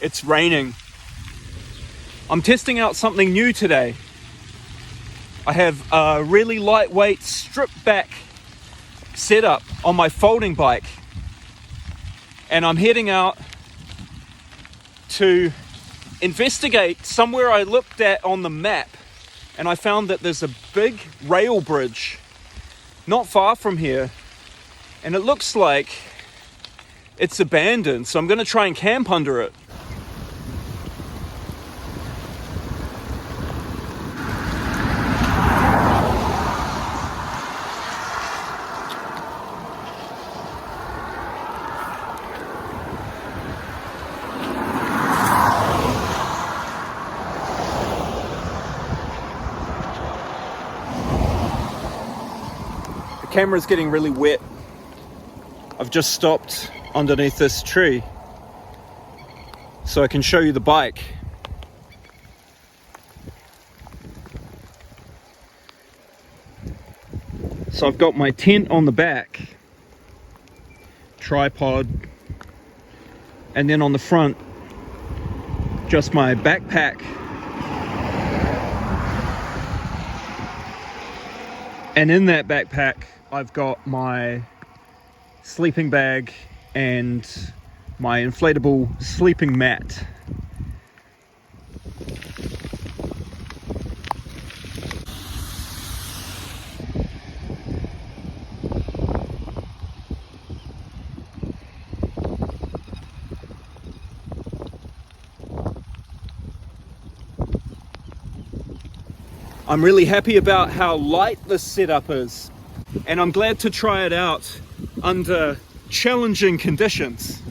It's raining. I'm testing out something new today. I have a really lightweight stripped back setup on my folding bike, and I'm heading out to investigate somewhere I looked at on the map, and I found that there's a big rail bridge not far from here, and it looks like it's abandoned, so I'm going to try and camp under it. The camera's getting really wet. I've just stopped underneath this tree so I can show you the bike. So I've got my tent on the back, tripod, and then on the front just my backpack. And in that backpack I've got my sleeping bag and my inflatable sleeping mat. I'm really happy about how light this setup is, and I'm glad to try it out under challenging conditions.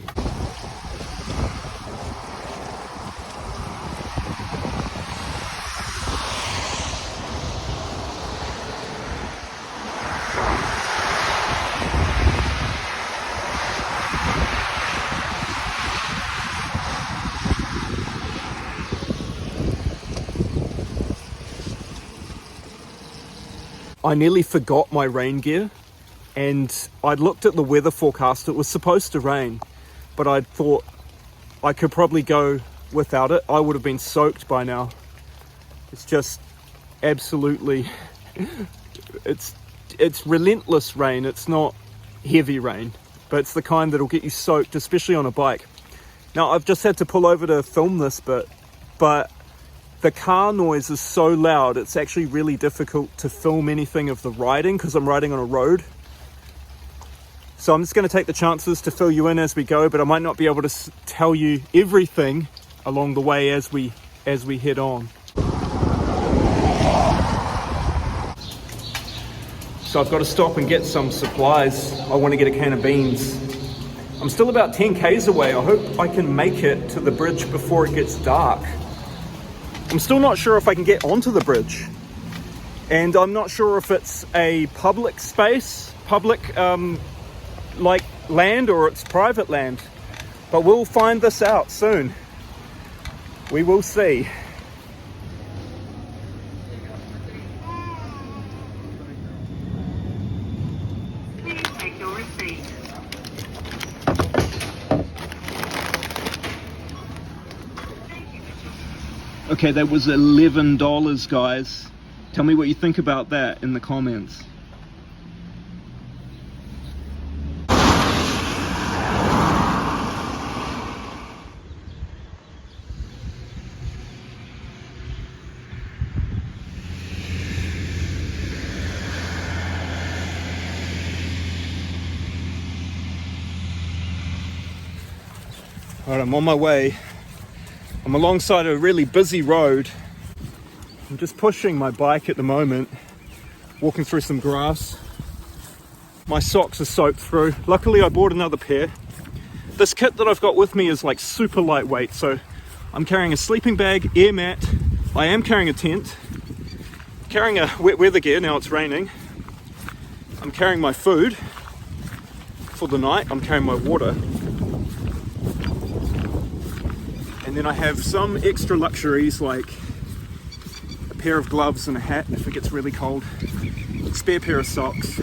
I nearly forgot my rain gear, and I'd looked at the weather forecast. It was supposed to rain, but I thought I could probably go without it. I would have been soaked by now. It's just absolutely, it's relentless rain. It's not heavy rain, but it's the kind that'll get you soaked, especially on a bike. Now, I've just had to pull over to film this bit, but the car noise is so loud, it's actually really difficult to film anything of the riding because I'm riding on a road. So I'm just going to take the chances to fill you in as we go, but I might not be able to tell you everything along the way as we head on. So I've got to stop and get some supplies. I want to get a can of beans. I'm still about 10 k's away. I hope I can make it to the bridge before it gets dark. I'm still not sure if I can get onto the bridge, and I'm not sure if it's a public space, like land, or it's private land, but we'll find this out soon. We will see. Please take your receipt. Okay, that was $11, guys. Tell me what you think about that in the comments. All right, I'm on my way. I'm alongside a really busy road. I'm just pushing my bike at the moment, walking through some grass. My socks are soaked through. Luckily, I bought another pair. This kit that I've got with me is like super lightweight, so I'm carrying a sleeping bag, air mat. I am carrying a tent, carrying a wet weather gear, now it's raining. I'm carrying my food for the night. I'm carrying my water. And then I have some extra luxuries like a pair of gloves and a hat if it gets really cold, a spare pair of socks,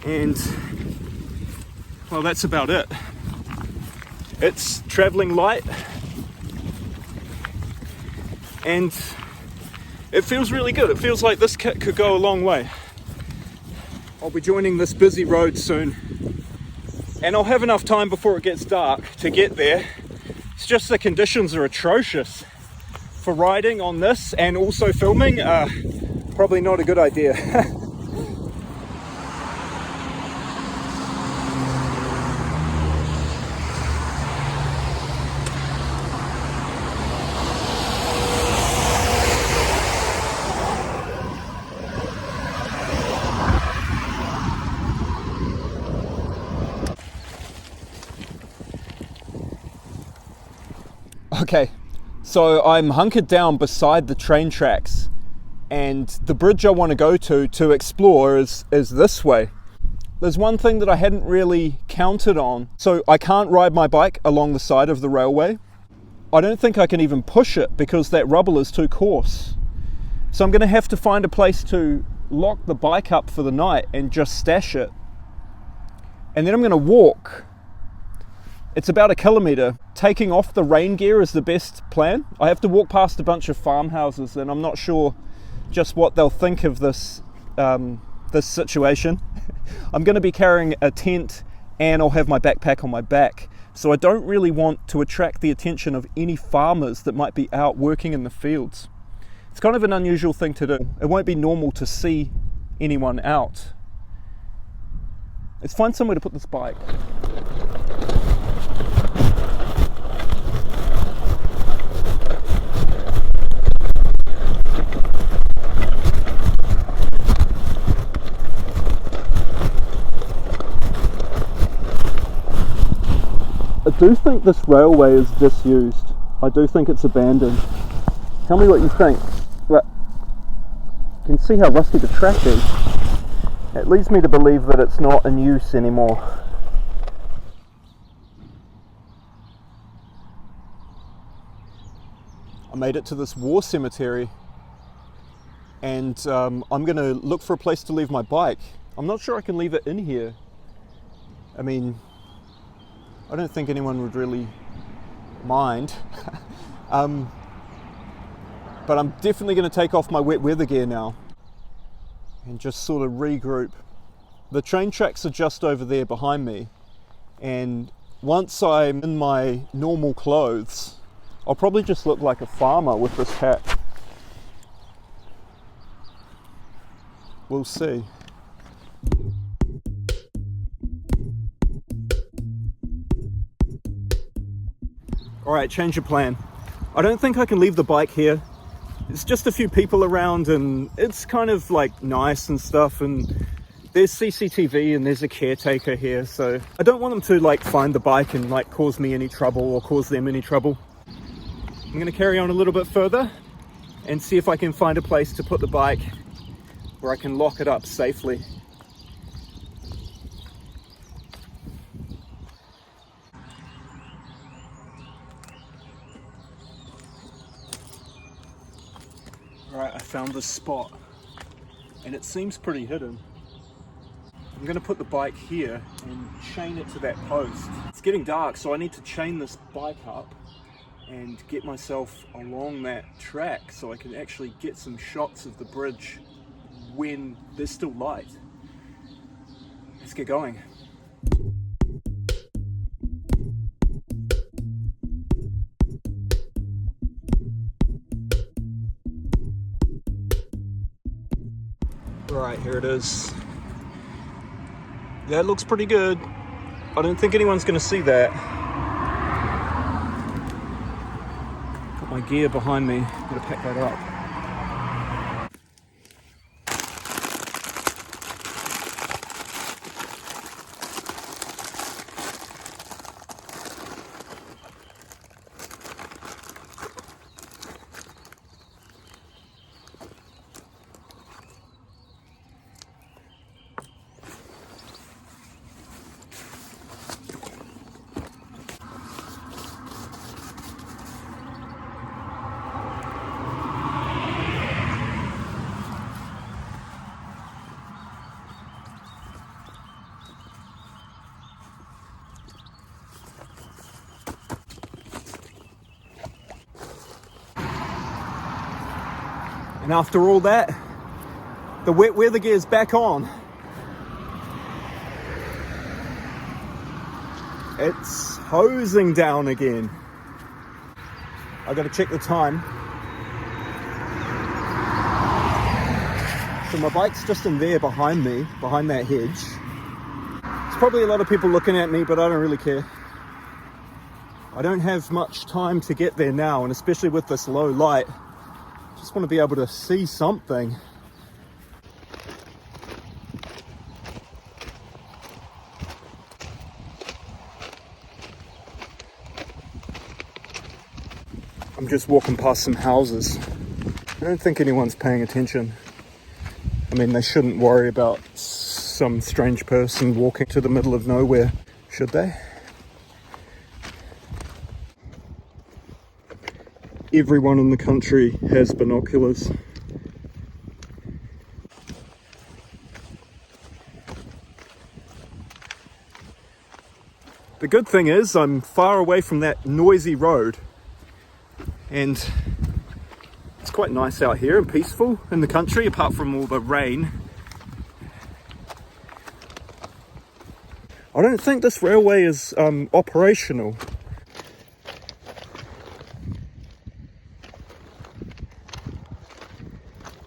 and well, that's about it. It's traveling light and it feels really good. It feels like this kit could go a long way. I'll be joining this busy road soon and I'll have enough time before it gets dark to get there. It's just the conditions are atrocious for riding on this, and also filming. Probably not a good idea. Okay, so I'm hunkered down beside the train tracks, and the bridge I want to go to explore is this way. There's one thing that I hadn't really counted on. So I can't ride my bike along the side of the railway. I don't think I can even push it because that rubble is too coarse. So I'm going to have to find a place to lock the bike up for the night and just stash it. And then I'm going to walk. It's about 1 kilometre. Taking off the rain gear is the best plan. I have to walk past a bunch of farmhouses and I'm not sure just what they'll think of this this situation. I'm going to be carrying a tent and I'll have my backpack on my back. So I don't really want to attract the attention of any farmers that might be out working in the fields. It's kind of an unusual thing to do. It won't be normal to see anyone out. Let's find somewhere to put this bike. I do think this railway is disused. I do think it's abandoned. Tell me what you think. But you can see how rusty the track is. It leads me to believe that it's not in use anymore. I made it to this war cemetery and I'm going to look for a place to leave my bike. I'm not sure I can leave it in here. I mean, I don't think anyone would really mind. But I'm definitely going to take off my wet weather gear now and just sort of regroup. The train tracks are just over there behind me, and once I'm in my normal clothes, I'll probably just look like a farmer with this hat. We'll see. Alright, change of plan. I don't think I can leave the bike here. It's just a few people around and it's kind of like nice and stuff, and there's CCTV and there's a caretaker here, so I don't want them to like find the bike and like cause me any trouble or cause them any trouble. I'm going to carry on a little bit further and see if I can find a place to put the bike where I can lock it up safely. Alright, I found this spot and it seems pretty hidden. I'm going to put the bike here and chain it to that post. It's getting dark, so I need to chain this bike up and get myself along that track so I can actually get some shots of the bridge when there's still light. Let's get going. Right, here it is. Yeah, it looks pretty good. I don't think anyone's going to see that. Got my gear behind me. Gotta pack that up. And after all that, the wet weather gear's back on. It's hosing down again. I gotta check the time. So my bike's just in there behind me, behind that hedge. There's probably a lot of people looking at me, but I don't really care. I don't have much time to get there now, and especially with this low light, I just want to be able to see something. I'm just walking past some houses. I don't think anyone's paying attention. I mean, they shouldn't worry about some strange person walking to the middle of nowhere, should they? Everyone in the country has binoculars. The good thing is I'm far away from that noisy road, and it's quite nice out here and peaceful in the country apart from all the rain. I don't think this railway is operational.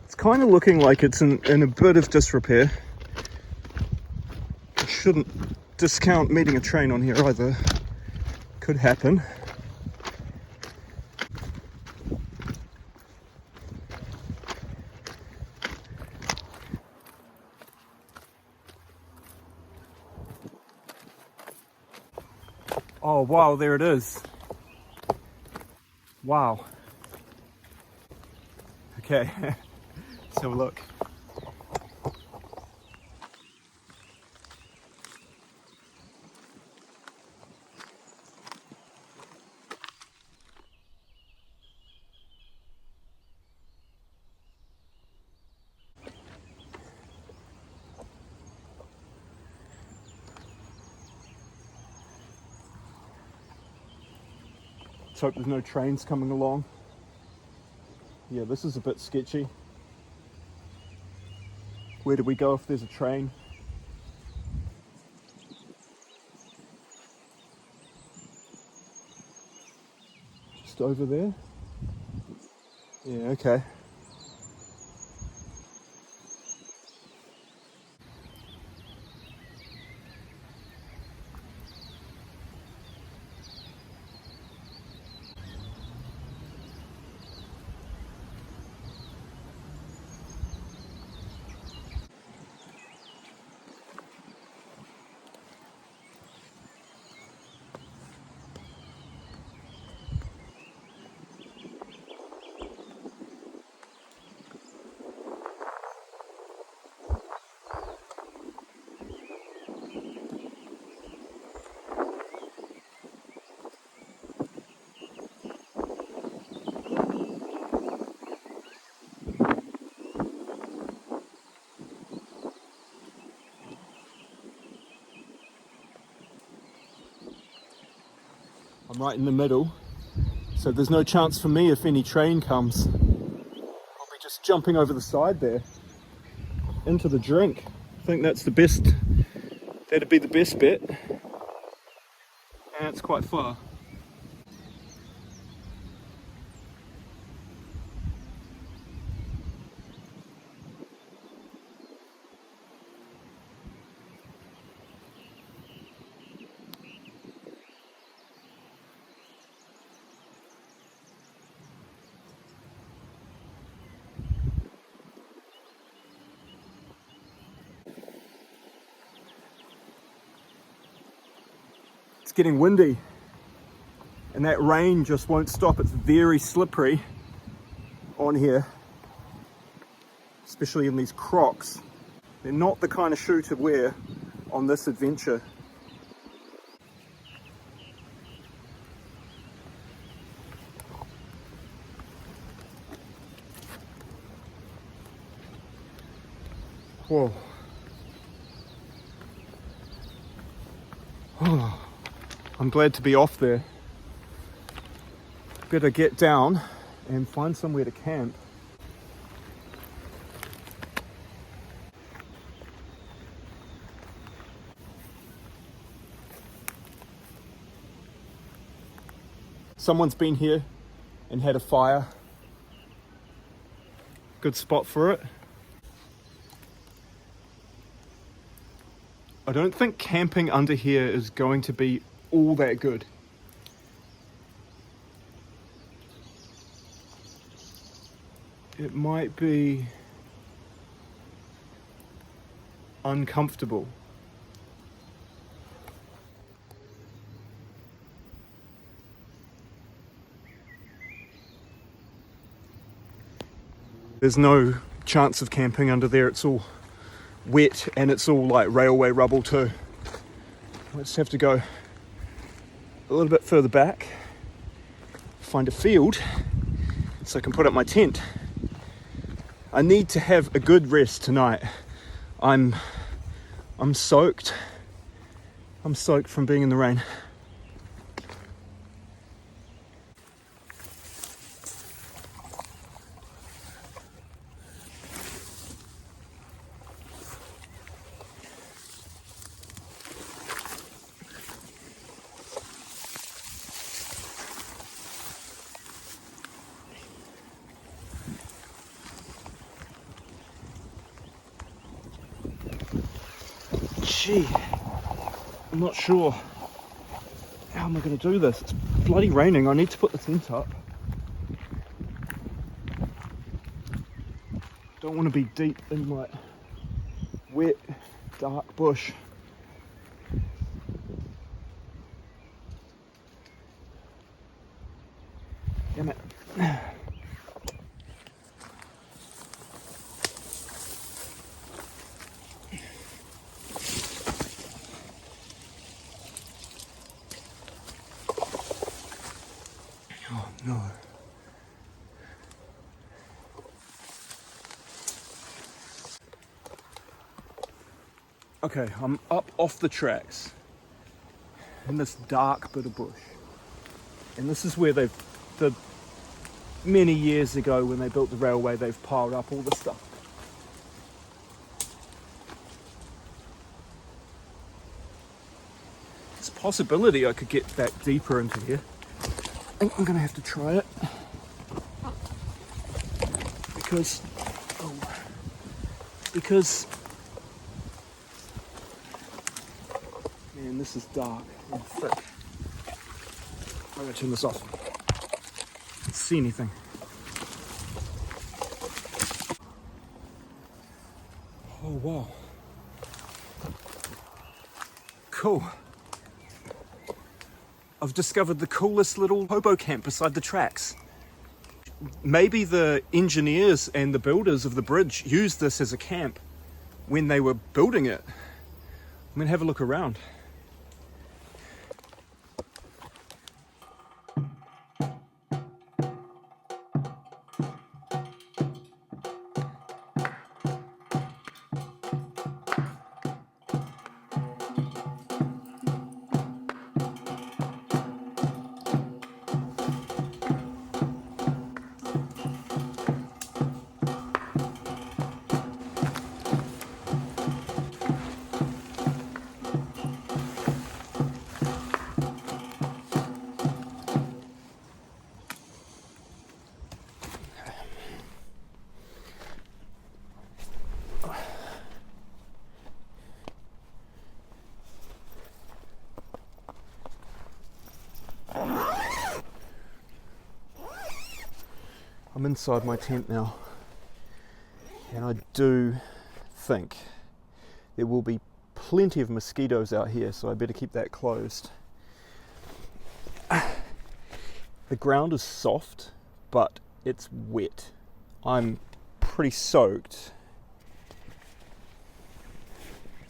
It's kind of looking like it's in a bit of disrepair. I shouldn't discount meeting a train on here either. Could happen. Oh wow, there it is. Wow. Okay, let's have a look. Let's hope there's no trains coming along. Yeah, this is a bit sketchy. Where do we go if there's a train? Just over there? Yeah, okay. I'm right in the middle, so there's no chance for me if any train comes. I'll be just jumping over the side there into the drink. I think that's the best, that'd be the best bet. And it's quite far. It's getting windy and that rain just won't stop. It's very slippery on here, especially in these Crocs. They're not the kind of shoe to wear on this adventure. Whoa. Oh, I'm glad to be off there. Better get down and find somewhere to camp. Someone's been here and had a fire. Good spot for it. I don't think camping under here is going to be all that good. It might be uncomfortable. There's no chance of camping under there. It's all wet and it's all like railway rubble too. I just have to go a little bit further back, find a field so I can put up my tent. I need to have a good rest tonight. I'm soaked. I'm soaked from being in the rain. Gee, I'm not sure how am I going to do this. It's bloody raining. I need to put the tent up. Don't want to be deep in like wet, dark bush. Damn it. Oh no. Okay, I'm up off the tracks in this dark bit of bush. And this is where many years ago when they built the railway, they've piled up all the stuff. There's a possibility I could get back deeper into here. I think I'm gonna have to try it. Because man, this is dark and thick. I'm gonna turn this off. Can't see anything. Oh wow. Cool. I've discovered the coolest little hobo camp beside the tracks. Maybe the engineers and the builders of the bridge used this as a camp when they were building it. I'm gonna have a look around. I'm inside my tent now, and I do think there will be plenty of mosquitoes out here, so I better keep that closed. The ground is soft, but it's wet. I'm pretty soaked.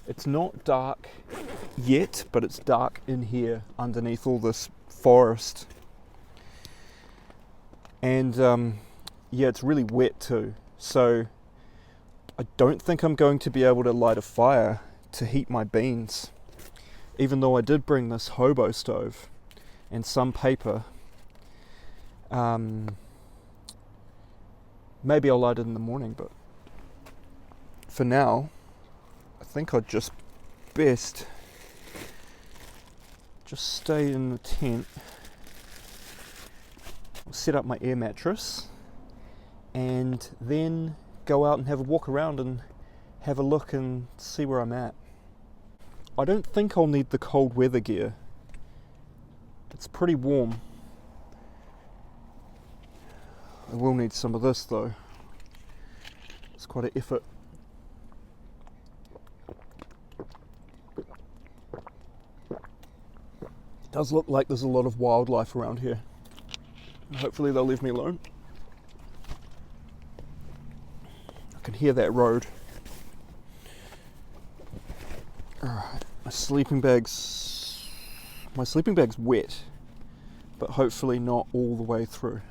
It's not dark yet, but it's dark in here underneath all this forest. And yeah, it's really wet too. So I don't think I'm going to be able to light a fire to heat my beans, even though I did bring this hobo stove and some paper. Maybe I'll light it in the morning, but for now, I think I'd just best just stay in the tent set up my air mattress, and then go out and have a walk around and have a look and see where I'm at. I don't think I'll need the cold weather gear. It's pretty warm. I will need some of this though. It's quite an effort. It does look like there's a lot of wildlife around here. Hopefully they'll leave me alone. I can hear that road. Alright, my sleeping bag's wet, but hopefully not all the way through.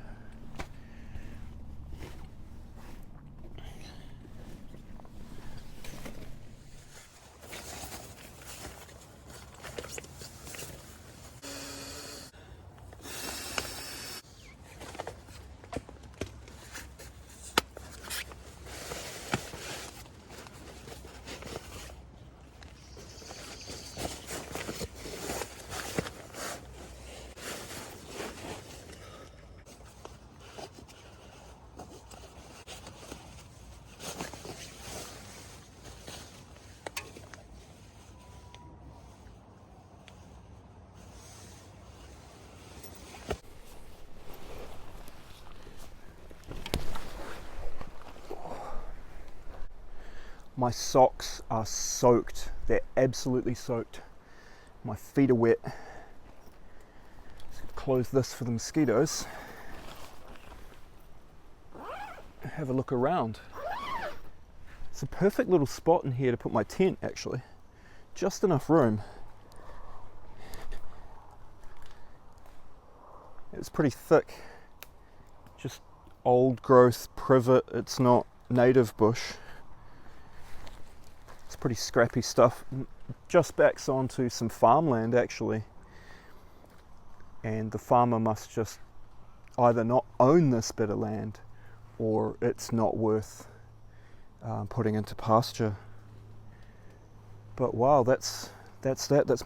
My socks are soaked. They're absolutely soaked. My feet are wet. Let's close this for the mosquitoes. Have a look around. It's a perfect little spot in here to put my tent, actually. Just enough room. It's pretty thick. Just old growth privet. It's not native bush. It's pretty scrappy stuff. Just backs onto some farmland actually, and the farmer must just either not own this bit of land or it's not worth putting into pasture. But wow, that's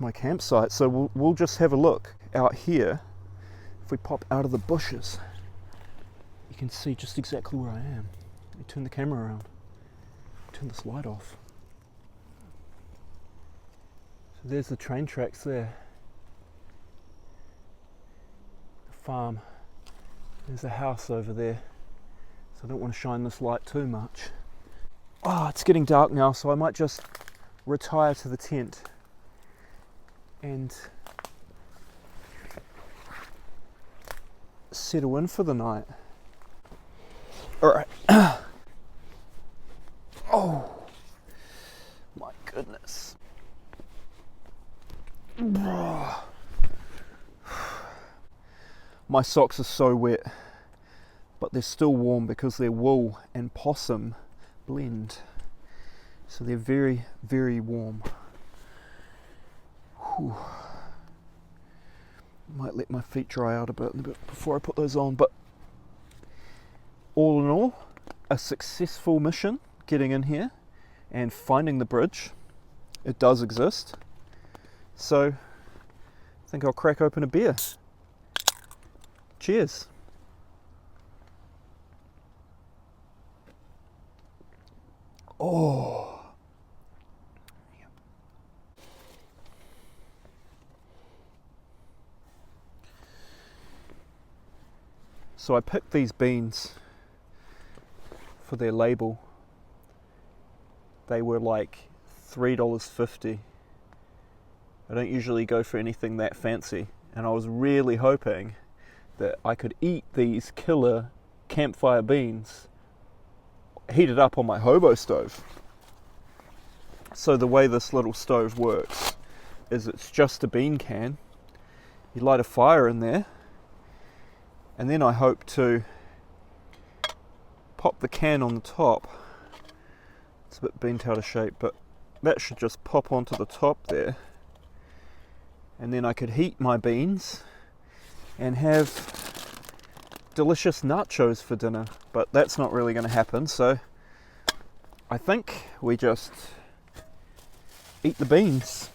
my campsite. So we'll just have a look out here. If we pop out of the bushes, you can see just exactly where I am. Let me turn the camera around, turn this light off. There's the train tracks there. The farm. There's a house over there. So I don't want to shine this light too much. Oh, it's getting dark now, so I might just retire to the tent and settle in for the night. Alright. Oh, my goodness. My socks are so wet, but they're still warm because they're wool and possum blend, so they're very, very warm. Whew. Might let my feet dry out a bit before I put those on, but all in all, a successful mission getting in here and finding the bridge. It does exist. So, I think I'll crack open a beer. Cheers. Oh. So I picked these beans for their label. They were like $3.50. I don't usually go for anything that fancy, and I was really hoping that I could eat these killer campfire beans heated up on my hobo stove. So the way this little stove works is it's just a bean can. You light a fire in there, and then I hope to pop the can on the top. It's a bit bent out of shape, but that should just pop onto the top there. And then I could heat my beans and have delicious nachos for dinner, but that's not really going to happen, so I think we just eat the beans.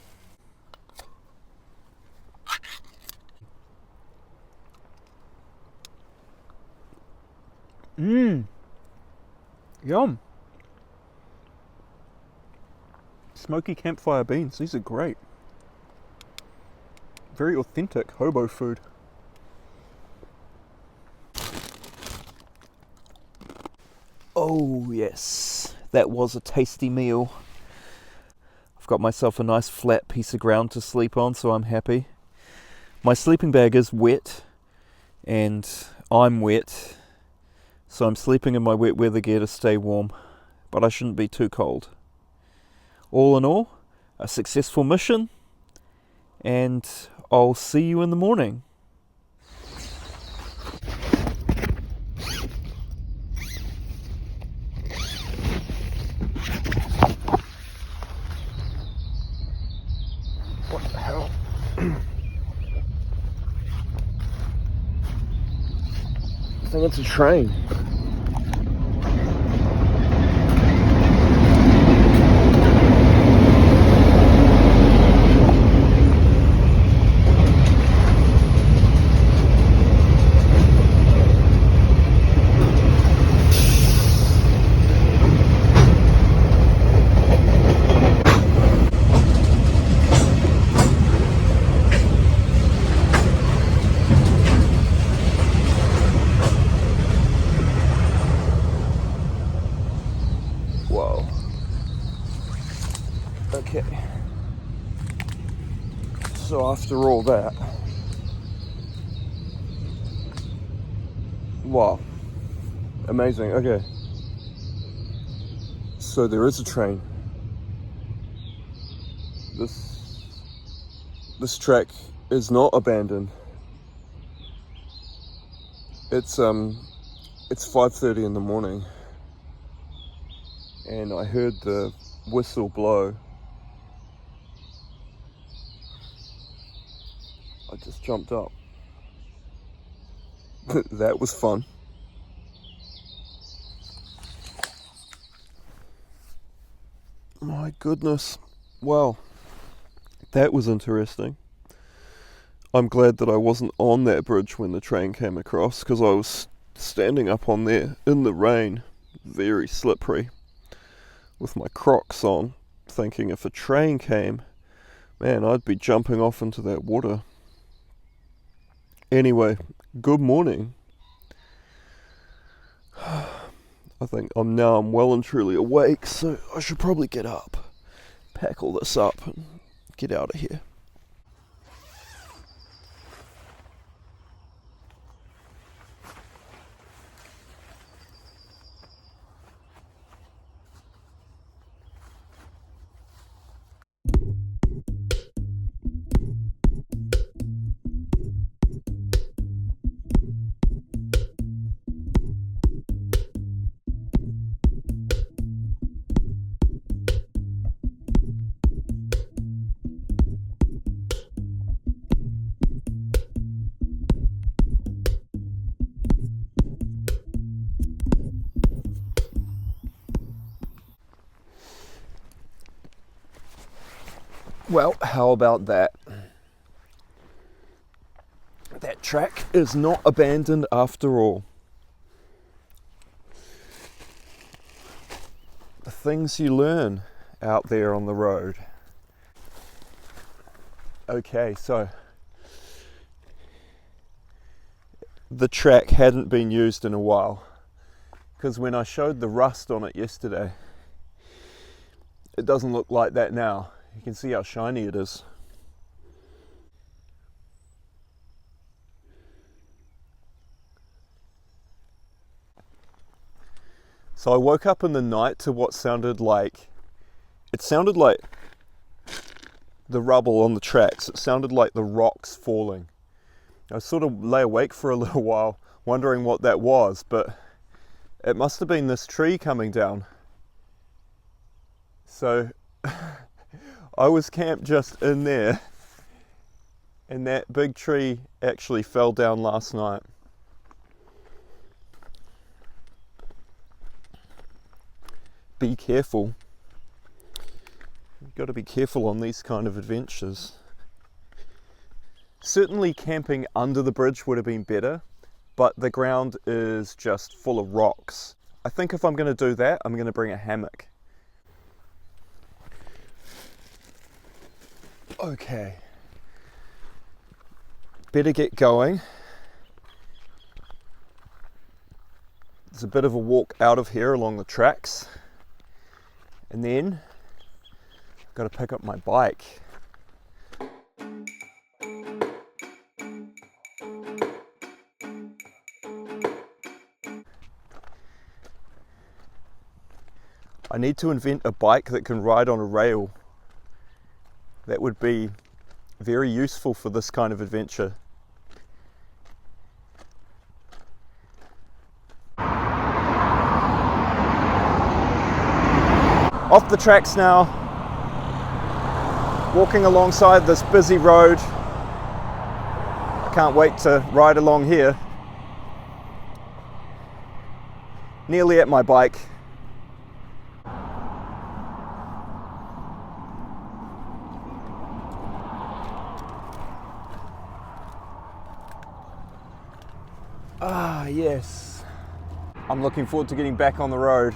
Yum. Smoky campfire beans, these are great. Very authentic hobo food. Oh yes, that was a tasty meal. I've got myself a nice flat piece of ground to sleep on, so I'm happy. My sleeping bag is wet, and I'm wet, so I'm sleeping in my wet weather gear to stay warm, but I shouldn't be too cold. All in all, a successful mission, and I'll see you in the morning. What the hell? I think it's a train. Whoa. Okay. So after all that, wow. Amazing. Okay. So there is a train. This track is not abandoned. It's 5:30 in the morning, and I heard the whistle blow. I just jumped up. That was fun. My goodness. Well, that was interesting. I'm glad that I wasn't on that bridge when the train came across, because I was standing up on there in the rain, very slippery, with my Crocs on, thinking if a train came, man, I'd be jumping off into that water. Anyway, good morning. I think I'm well and truly awake, so I should probably get up, pack all this up, and get out of here. Well, how about that? That track is not abandoned after all. The things you learn out there on the road. Okay, so the track hadn't been used in a while, because when I showed the rust on it yesterday, it doesn't look like that now. You can see how shiny it is. So I woke up in the night to what sounded like the rubble on the tracks. It sounded like the rocks falling. I sort of lay awake for a little while, wondering what that was, but it must have been this tree coming down. So I was camped just in there, and that big tree actually fell down last night. Be careful. You've got to be careful on these kind of adventures. Certainly camping under the bridge would have been better, but the ground is just full of rocks. I think if I'm going to do that, I'm going to bring a hammock. Okay. Better get going. There's a bit of a walk out of here along the tracks. And then I've got to pick up my bike. I need to invent a bike that can ride on a rail. That would be very useful for this kind of adventure. Off the tracks now, walking alongside this busy road. I can't wait to ride along here. Nearly at my bike. Ah, yes. I'm looking forward to getting back on the road.